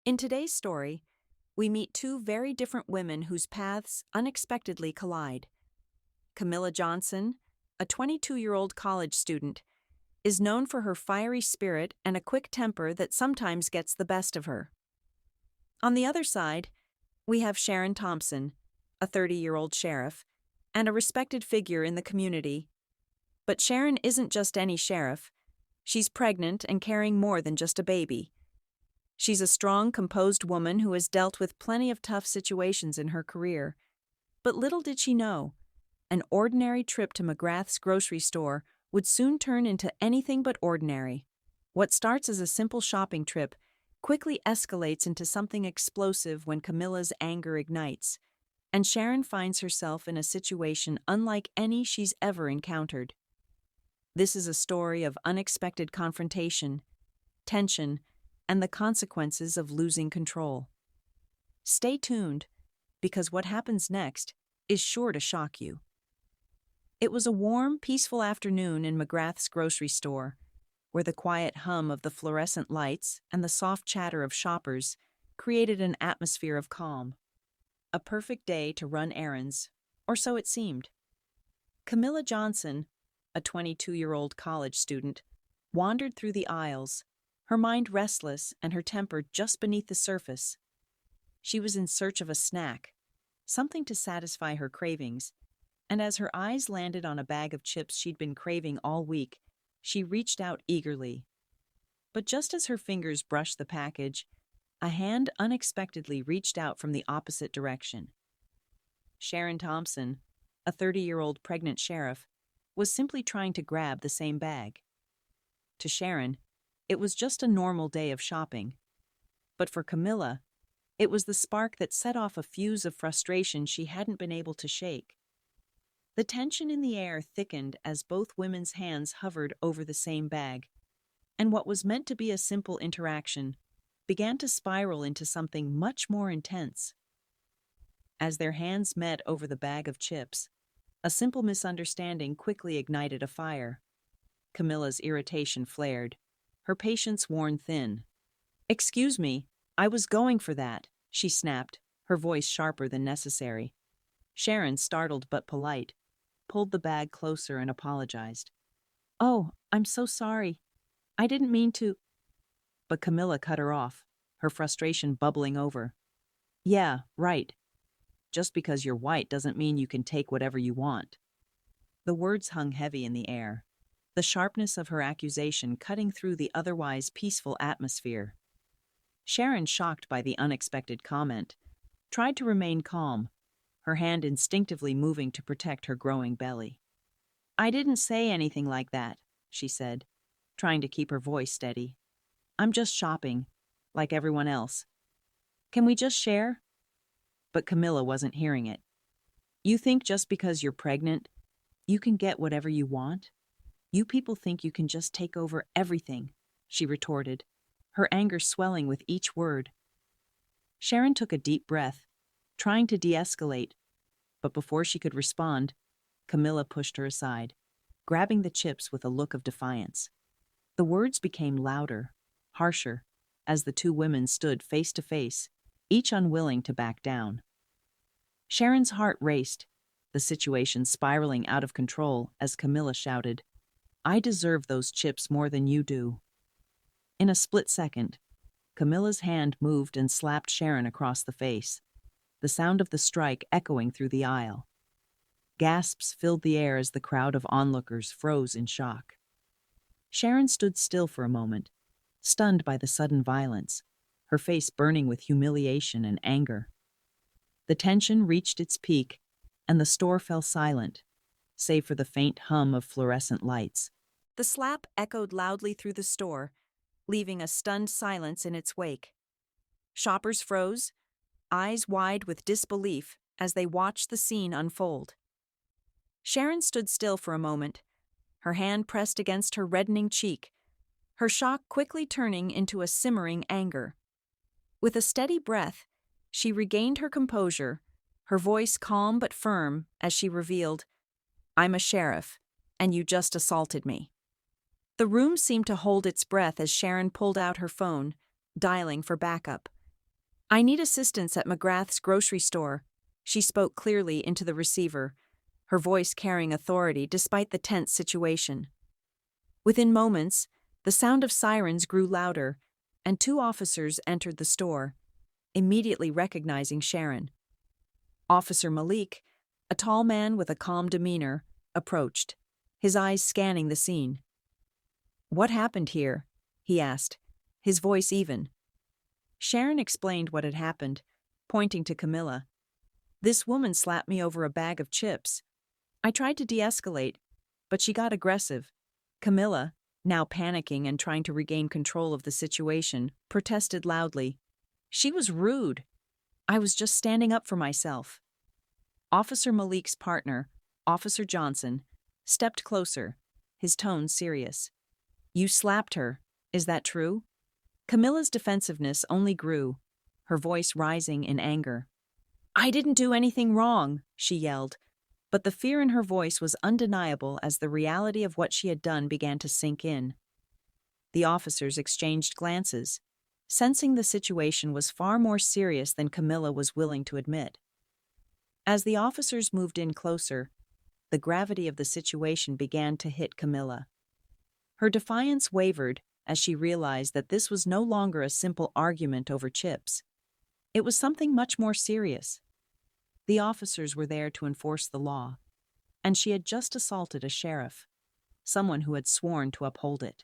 In today's story, we meet two very different women whose paths unexpectedly collide. Camilla Johnson, a 22-year-old college student, is known for her fiery spirit and a quick temper that sometimes gets the best of her. On the other side, we have Sharon Thompson, a 30-year-old sheriff, and a respected figure in the community. But Sharon isn't just any sheriff. She's pregnant and carrying more than just a baby. She's a strong, composed woman who has dealt with plenty of tough situations in her career. But little did she know, an ordinary trip to McGrath's grocery store would soon turn into anything but ordinary. What starts as a simple shopping trip quickly escalates into something explosive when Camilla's anger ignites, and Sharon finds herself in a situation unlike any she's ever encountered. This is a story of unexpected confrontation, tension, and the consequences of losing control. Stay tuned, because what happens next is sure to shock you. It was a warm, peaceful afternoon in McGrath's grocery store, where the quiet hum of the fluorescent lights and the soft chatter of shoppers created an atmosphere of calm. A perfect day to run errands, or so it seemed. Camilla Johnson, a 22-year-old college student, wandered through the aisles, her mind restless and her temper just beneath the surface. She was in search of a snack, something to satisfy her cravings, and as her eyes landed on a bag of chips she'd been craving all week, she reached out eagerly. But just as her fingers brushed the package, a hand unexpectedly reached out from the opposite direction. Sharon Thompson, a 30-year-old pregnant sheriff, was simply trying to grab the same bag. To Sharon, it was just a normal day of shopping. But for Camilla, it was the spark that set off a fuse of frustration she hadn't been able to shake. The tension in the air thickened as both women's hands hovered over the same bag, and what was meant to be a simple interaction began to spiral into something much more intense. As their hands met over the bag of chips, a simple misunderstanding quickly ignited a fire. Camilla's irritation flared, her patience worn thin. "Excuse me, I was going for that," she snapped, her voice sharper than necessary. Sharon, startled but polite, pulled the bag closer and apologized. "Oh, I'm so sorry. I didn't mean to—" But Camilla cut her off, her frustration bubbling over. "Yeah, right. Just because you're white doesn't mean you can take whatever you want." The words hung heavy in the air, the sharpness of her accusation cutting through the otherwise peaceful atmosphere. Sharon, shocked by the unexpected comment, tried to remain calm, her hand instinctively moving to protect her growing belly. "I didn't say anything like that," she said, trying to keep her voice steady. "I'm just shopping, like everyone else. Can we just share?" But Camilla wasn't hearing it. "You think just because you're pregnant, you can get whatever you want? You people think you can just take over everything," she retorted, her anger swelling with each word. Sharon took a deep breath, trying to de-escalate, but before she could respond, Camilla pushed her aside, grabbing the chips with a look of defiance. The words became louder, harsher, as the two women stood face to face, each unwilling to back down. Sharon's heart raced, the situation spiraling out of control as Camilla shouted, "I deserve those chips more than you do." In a split second, Camilla's hand moved and slapped Sharon across the face, the sound of the strike echoing through the aisle. Gasps filled the air as the crowd of onlookers froze in shock. Sharon stood still for a moment, stunned by the sudden violence, her face burning with humiliation and anger. The tension reached its peak, and the store fell silent, save for the faint hum of fluorescent lights. The slap echoed loudly through the store, leaving a stunned silence in its wake. Shoppers froze, eyes wide with disbelief as they watched the scene unfold. Sharon stood still for a moment, her hand pressed against her reddening cheek, her shock quickly turning into a simmering anger. With a steady breath, she regained her composure, her voice calm but firm as she revealed, "I'm a sheriff, and you just assaulted me." The room seemed to hold its breath as Sharon pulled out her phone, dialing for backup. "I need assistance at McGrath's grocery store." She spoke clearly into the receiver, her voice carrying authority despite the tense situation. Within moments, the sound of sirens grew louder, and two officers entered the store, immediately recognizing Sharon. Officer Malik, a tall man with a calm demeanor, approached, his eyes scanning the scene. "What happened here?" he asked, his voice even. Sharon explained what had happened, pointing to Camilla. "This woman slapped me over a bag of chips. I tried to de-escalate, but she got aggressive." Camilla, now panicking and trying to regain control of the situation, protested loudly. "She was rude. I was just standing up for myself." Officer Malik's partner, Officer Johnson, stepped closer, his tone serious. "You slapped her. Is that true?" Camilla's defensiveness only grew, her voice rising in anger. "I didn't do anything wrong," she yelled, but the fear in her voice was undeniable as the reality of what she had done began to sink in. The officers exchanged glances, sensing the situation was far more serious than Camilla was willing to admit. As the officers moved in closer, the gravity of the situation began to hit Camilla. Her defiance wavered as she realized that this was no longer a simple argument over chips. It was something much more serious. The officers were there to enforce the law, and she had just assaulted a sheriff, someone who had sworn to uphold it.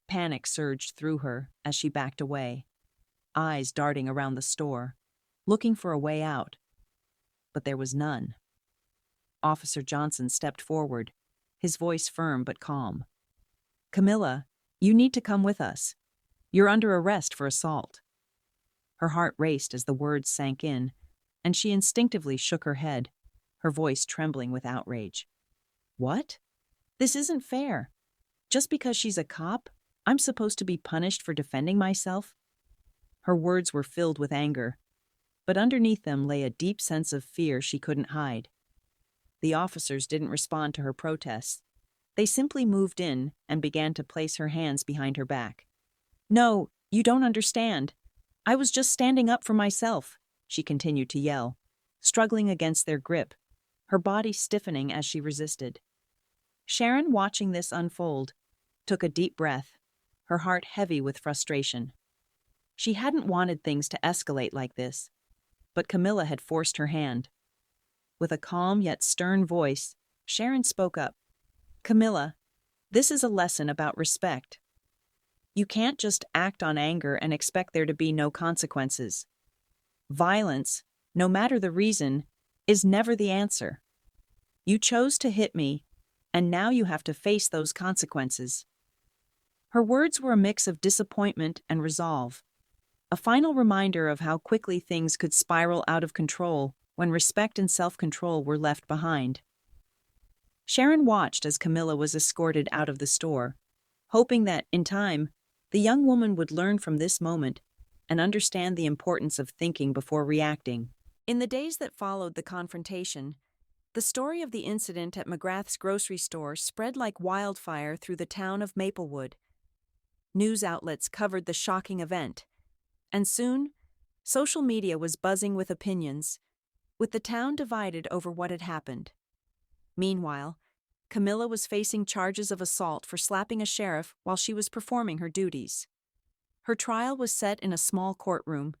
Panic surged through her as she backed away, eyes darting around the store, looking for a way out. But there was none. Officer Johnson stepped forward, his voice firm but calm. "Camilla, you need to come with us. You're under arrest for assault." Her heart raced as the words sank in, and she instinctively shook her head, her voice trembling with outrage. "What? This isn't fair. Just because she's a cop, I'm supposed to be punished for defending myself?" Her words were filled with anger, but underneath them lay a deep sense of fear she couldn't hide. The officers didn't respond to her protests. They simply moved in and began to place her hands behind her back. "No, you don't understand. I was just standing up for myself," she continued to yell, struggling against their grip, her body stiffening as she resisted. Sharon, watching this unfold, took a deep breath, her heart heavy with frustration. She hadn't wanted things to escalate like this, but Camilla had forced her hand. With a calm yet stern voice, Sharon spoke up. "Camilla, this is a lesson about respect. You can't just act on anger and expect there to be no consequences. Violence, no matter the reason, is never the answer. You chose to hit me, and now you have to face those consequences." Her words were a mix of disappointment and resolve, a final reminder of how quickly things could spiral out of control when respect and self-control were left behind. Sharon watched as Camilla was escorted out of the store, hoping that, in time, the young woman would learn from this moment and understand the importance of thinking before reacting. In the days that followed the confrontation, the story of the incident at McGrath's grocery store spread like wildfire through the town of Maplewood. News outlets covered the shocking event, and soon, social media was buzzing with opinions, with the town divided over what had happened. Meanwhile, Camilla was facing charges of assault for slapping a sheriff while she was performing her duties. Her trial was set in a small courtroom,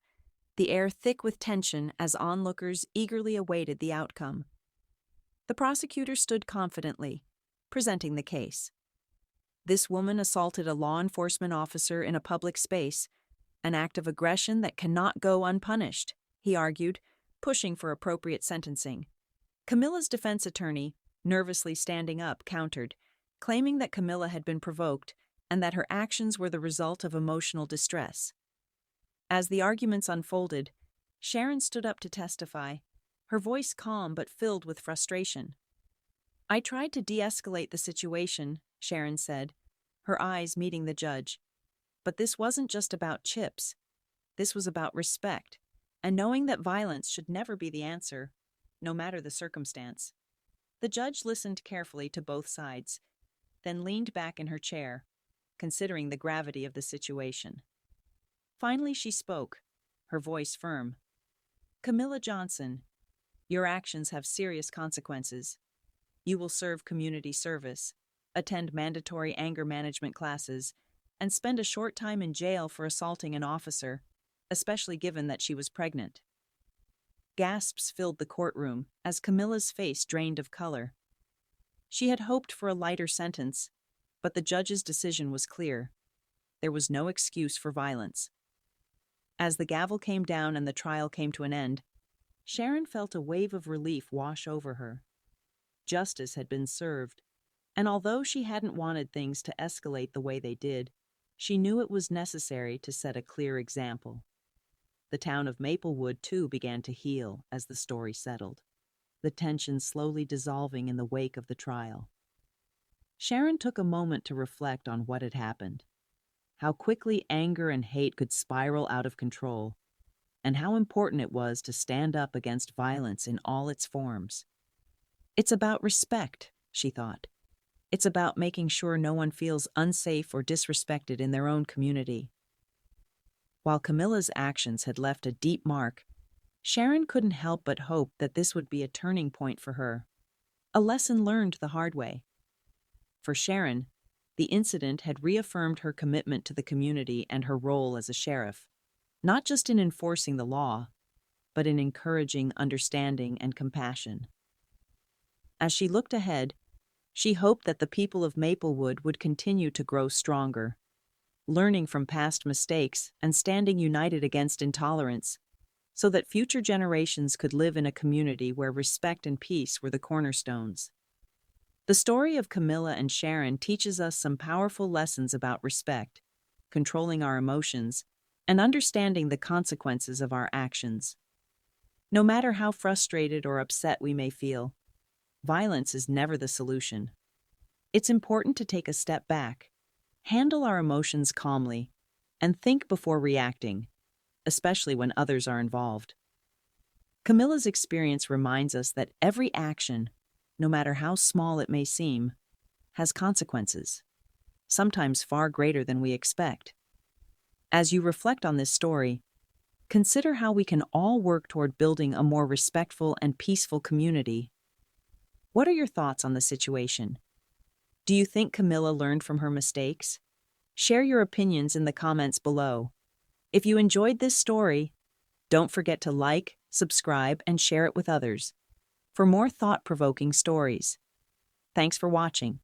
the air thick with tension as onlookers eagerly awaited the outcome. The prosecutor stood confidently, presenting the case. This woman assaulted a law enforcement officer in a public space, an act of aggression that cannot go unpunished, he argued, pushing for appropriate sentencing. Camilla's defense attorney, nervously standing up, countered, claiming that Camilla had been provoked and that her actions were the result of emotional distress. As the arguments unfolded, Sharon stood up to testify, her voice calm but filled with frustration. "I tried to de-escalate the situation," Sharon said, her eyes meeting the judge. "But this wasn't just about chips. This was about respect, and knowing that violence should never be the answer, no matter the circumstance." The judge listened carefully to both sides, then leaned back in her chair, considering the gravity of the situation. Finally, she spoke, her voice firm. Camilla Johnson, your actions have serious consequences. You will serve community service, attend mandatory anger management classes, and spend a short time in jail for assaulting an officer, especially given that she was pregnant. Gasps filled the courtroom as Camilla's face drained of color. She had hoped for a lighter sentence, but the judge's decision was clear. There was no excuse for violence. As the gavel came down and the trial came to an end, Sharon felt a wave of relief wash over her. Justice had been served, and although she hadn't wanted things to escalate the way they did, she knew it was necessary to set a clear example. The town of Maplewood, too, began to heal as the story settled, the tension slowly dissolving in the wake of the trial. Sharon took a moment to reflect on what had happened, how quickly anger and hate could spiral out of control, and how important it was to stand up against violence in all its forms. It's about respect, she thought. It's about making sure no one feels unsafe or disrespected in their own community. While Camilla's actions had left a deep mark, Sharon couldn't help but hope that this would be a turning point for her, a lesson learned the hard way. For Sharon, the incident had reaffirmed her commitment to the community and her role as a sheriff, not just in enforcing the law, but in encouraging understanding and compassion. As she looked ahead, she hoped that the people of Maplewood would continue to grow stronger, learning from past mistakes and standing united against intolerance, so that future generations could live in a community where respect and peace were the cornerstones. The story of Camilla and Sharon teaches us some powerful lessons about respect, controlling our emotions, and understanding the consequences of our actions. No matter how frustrated or upset we may feel, violence is never the solution. It's important to take a step back, handle our emotions calmly, and think before reacting, especially when others are involved. Camilla's experience reminds us that every action, no matter how small it may seem, has consequences, sometimes far greater than we expect. As you reflect on this story, consider how we can all work toward building a more respectful and peaceful community. What are your thoughts on the situation? Do you think Camilla learned from her mistakes? Share your opinions in the comments below. If you enjoyed this story, don't forget to like, subscribe, and share it with others for more thought-provoking stories. Thanks for watching.